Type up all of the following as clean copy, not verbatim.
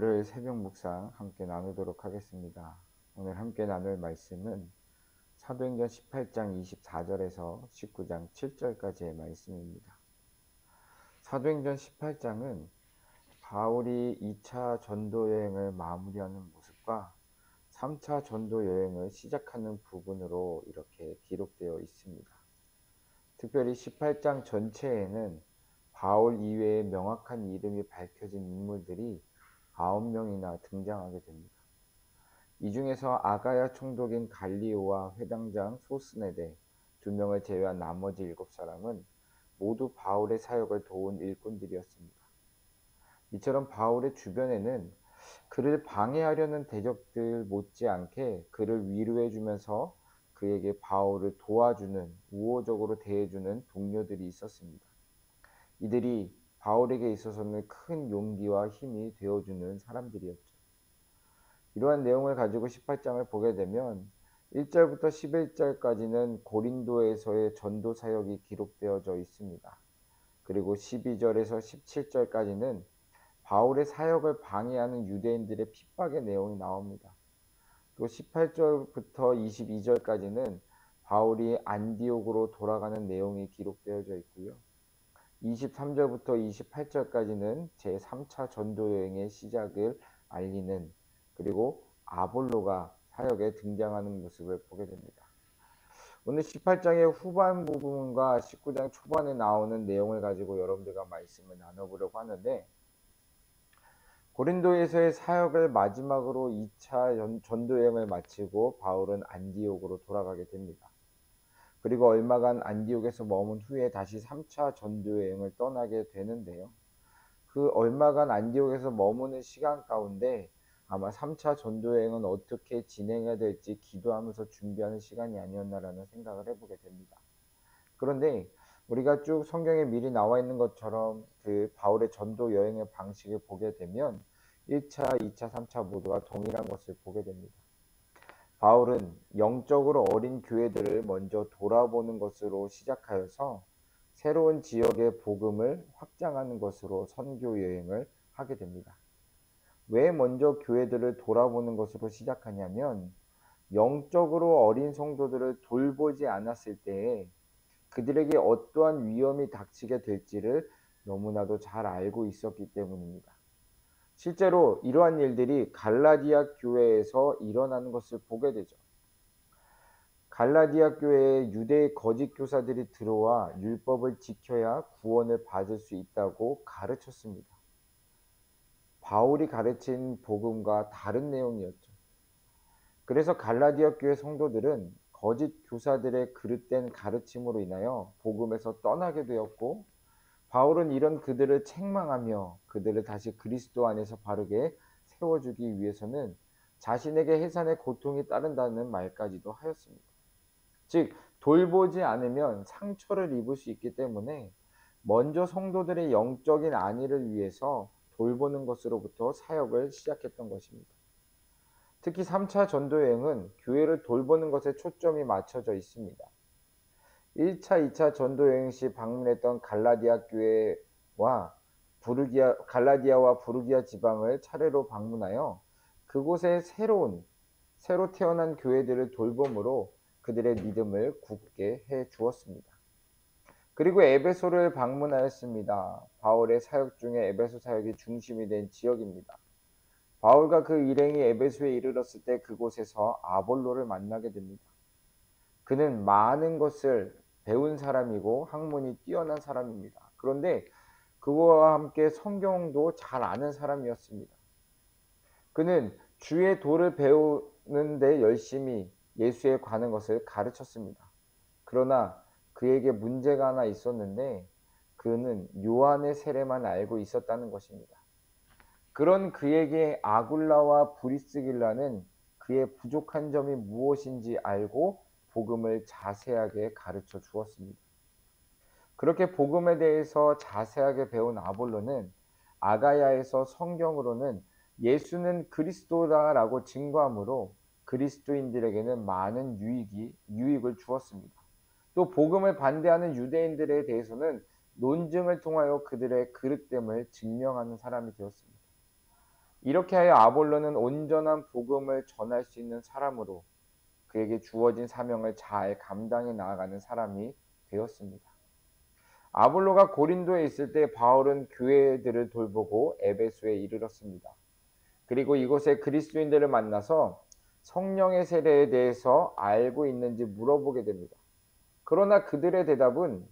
월요일 새벽 묵상 함께 나누도록 하겠습니다. 오늘 함께 나눌 말씀은 사도행전 18장 24절에서 19장 7절까지의 말씀입니다. 사도행전 18장은 바울이 2차 전도 여행을 마무리하는 모습과 3차 전도 여행을 시작하는 부분으로 이렇게 기록되어 있습니다. 특별히 18장 전체에는 바울 이외에 명확한 이름이 밝혀진 인물들이 9명이나 등장하게 됩니다. 이 중에서 아가야 총독인 갈리오와 회당장 소스네데 2명을 제외한 나머지 7사람은 모두 바울의 사역을 도운 일꾼들이었습니다. 이처럼 바울의 주변에는 그를 방해하려는 대적들 못지않게 그를 위로해주면서 그에게 바울을 도와주는, 우호적으로 대해주는 동료들이 있었습니다. 이들이 바울에게 있어서는 큰 용기와 힘이 되어주는 사람들이었죠. 이러한 내용을 가지고 18장을 보게 되면 1절부터 11절까지는 고린도에서의 전도 사역이 기록되어져 있습니다. 그리고 12절에서 17절까지는 바울의 사역을 방해하는 유대인들의 핍박의 내용이 나옵니다. 또 18절부터 22절까지는 바울이 안디옥으로 돌아가는 내용이 기록되어져 있고요. 23절부터 28절까지는 제3차 전도 여행의 시작을 알리는, 그리고 아볼로가 사역에 등장하는 모습을 보게 됩니다. 오늘 18장의 후반 부분과 19장 초반에 나오는 내용을 가지고 여러분들과 말씀을 나눠보려고 하는데, 고린도에서의 사역을 마지막으로 2차 전도 여행을 마치고 바울은 안디옥으로 돌아가게 됩니다. 그리고 얼마간 안디옥에서 머문 후에 다시 3차 전도 여행을 떠나게 되는데요. 그 얼마간 안디옥에서 머무는 시간 가운데 아마 3차 전도 여행은 어떻게 진행해야 될지 기도하면서 준비하는 시간이 아니었나라는 생각을 해보게 됩니다. 그런데 우리가 쭉 성경에 미리 나와 있는 것처럼 그 바울의 전도 여행의 방식을 보게 되면 1차, 2차, 3차 모두가 동일한 것을 보게 됩니다. 바울은 영적으로 어린 교회들을 먼저 돌아보는 것으로 시작하여서 새로운 지역의 복음을 확장하는 것으로 선교 여행을 하게 됩니다. 왜 먼저 교회들을 돌아보는 것으로 시작하냐면, 영적으로 어린 성도들을 돌보지 않았을 때에 그들에게 어떠한 위험이 닥치게 될지를 너무나도 잘 알고 있었기 때문입니다. 실제로 이러한 일들이 갈라디아 교회에서 일어나는 것을 보게 되죠. 갈라디아 교회에 유대의 거짓 교사들이 들어와 율법을 지켜야 구원을 받을 수 있다고 가르쳤습니다. 바울이 가르친 복음과 다른 내용이었죠. 그래서 갈라디아 교회 성도들은 거짓 교사들의 그릇된 가르침으로 인하여 복음에서 떠나게 되었고, 바울은 이런 그들을 책망하며 그들을 다시 그리스도 안에서 바르게 세워주기 위해서는 자신에게 해산의 고통이 따른다는 말까지도 하였습니다. 즉, 돌보지 않으면 상처를 입을 수 있기 때문에 먼저 성도들의 영적인 안위를 위해서 돌보는 것으로부터 사역을 시작했던 것입니다. 특히 3차 전도여행은 교회를 돌보는 것에 초점이 맞춰져 있습니다. 1차, 2차 전도여행 시 방문했던 갈라디아 교회와 갈라디아와 부르기아 지방을 차례로 방문하여 그곳에 새로 태어난 교회들을 돌봄으로 그들의 믿음을 굳게 해 주었습니다. 그리고 에베소를 방문하였습니다. 바울의 사역 중에 에베소 사역이 중심이 된 지역입니다. 바울과 그 일행이 에베소에 이르렀을 때 그곳에서 아볼로를 만나게 됩니다. 그는 많은 것을 배운 사람이고 학문이 뛰어난 사람입니다. 그런데 그와 함께 성경도 잘 아는 사람이었습니다. 그는 주의 도를 배우는데 열심히 예수에 관한 것을 가르쳤습니다. 그러나 그에게 문제가 하나 있었는데, 그는 요한의 세례만 알고 있었다는 것입니다. 그런 그에게 아굴라와 브리스길라는 그의 부족한 점이 무엇인지 알고 복음을 자세하게 가르쳐 주었습니다. 그렇게 복음에 대해서 자세하게 배운 아볼로는 아가야에서 성경으로는 예수는 그리스도다라고 증거함으로 그리스도인들에게는 많은 유익을 주었습니다. 또 복음을 반대하는 유대인들에 대해서는 논증을 통하여 그들의 그릇됨을 증명하는 사람이 되었습니다. 이렇게 하여 아볼로는 온전한 복음을 전할 수 있는 사람으로 그에게 주어진 사명을 잘 감당해 나아가는 사람이 되었습니다. 아볼로가 고린도에 있을 때 바울은 교회들을 돌보고 에베소에 이르렀습니다. 그리고 이곳에 그리스도인들을 만나서 성령의 세례에 대해서 알고 있는지 물어보게 됩니다. 그러나 그들의 대답은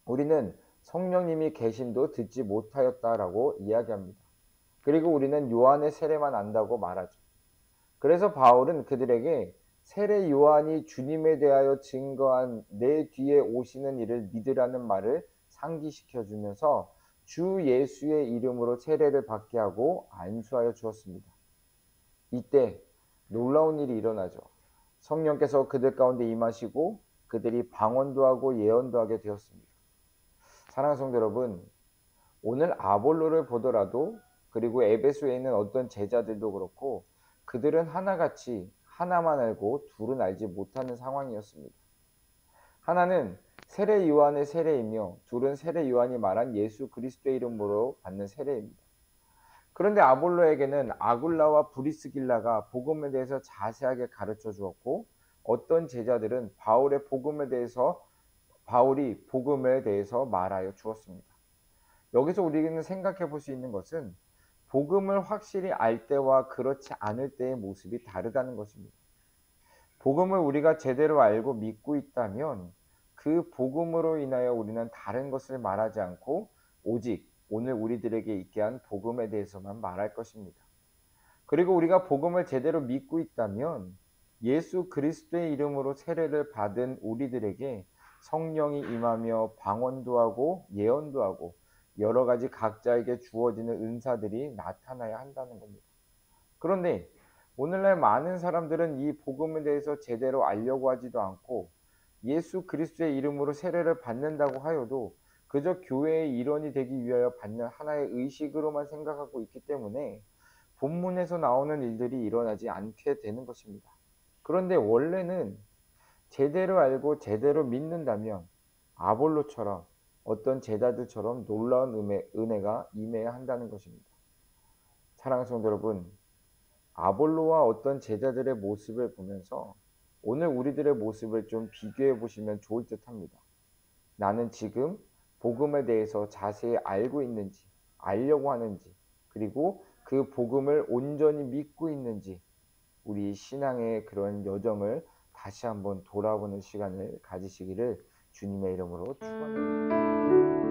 우리는 성령님이 계심도 듣지 못하였다라고 이야기합니다. 그리고 우리는 요한의 세례만 안다고 말하죠. 그래서 바울은 그들에게 세례 요한이 주님에 대하여 증거한 내 뒤에 오시는 이를 믿으라는 말을 상기시켜 주면서 주 예수의 이름으로 세례를 받게 하고 안수하여 주었습니다. 이때 놀라운 일이 일어나죠. 성령께서 그들 가운데 임하시고 그들이 방언도 하고 예언도 하게 되었습니다. 사랑하는 성도 여러분, 오늘 아볼로를 보더라도 그리고 에베소에 있는 어떤 제자들도 그렇고 그들은 하나같이 하나만 알고 둘은 알지 못하는 상황이었습니다. 하나는 세례 요한의 세례이며 둘은 세례 요한이 말한 예수 그리스도의 이름으로 받는 세례입니다. 그런데 아볼로에게는 아굴라와 브리스길라가 복음에 대해서 자세하게 가르쳐 주었고 어떤 제자들은 바울이 복음에 대해서 말하여 주었습니다. 여기서 우리는 생각해 볼 수 있는 것은 복음을 확실히 알 때와 그렇지 않을 때의 모습이 다르다는 것입니다. 복음을 우리가 제대로 알고 믿고 있다면 그 복음으로 인하여 우리는 다른 것을 말하지 않고 오직 오늘 우리들에게 있게 한 복음에 대해서만 말할 것입니다. 그리고 우리가 복음을 제대로 믿고 있다면 예수 그리스도의 이름으로 세례를 받은 우리들에게 성령이 임하며 방언도 하고 예언도 하고 여러 가지 각자에게 주어지는 은사들이 나타나야 한다는 겁니다. 그런데 오늘날 많은 사람들은 이 복음에 대해서 제대로 알려고 하지도 않고 예수 그리스도의 이름으로 세례를 받는다고 하여도 그저 교회의 일원이 되기 위하여 받는 하나의 의식으로만 생각하고 있기 때문에 본문에서 나오는 일들이 일어나지 않게 되는 것입니다. 그런데 원래는 제대로 알고 제대로 믿는다면 아볼로처럼 어떤 제자들처럼 놀라운 은혜가 임해야 한다는 것입니다. 사랑하는 성도 여러분, 아볼로와 어떤 제자들의 모습을 보면서 오늘 우리들의 모습을 좀 비교해 보시면 좋을 듯 합니다. 나는 지금 복음에 대해서 자세히 알고 있는지, 알려고 하는지, 그리고 그 복음을 온전히 믿고 있는지, 우리 신앙의 그런 여정을 다시 한번 돌아보는 시간을 가지시기를 주님의 이름으로 축원합니다.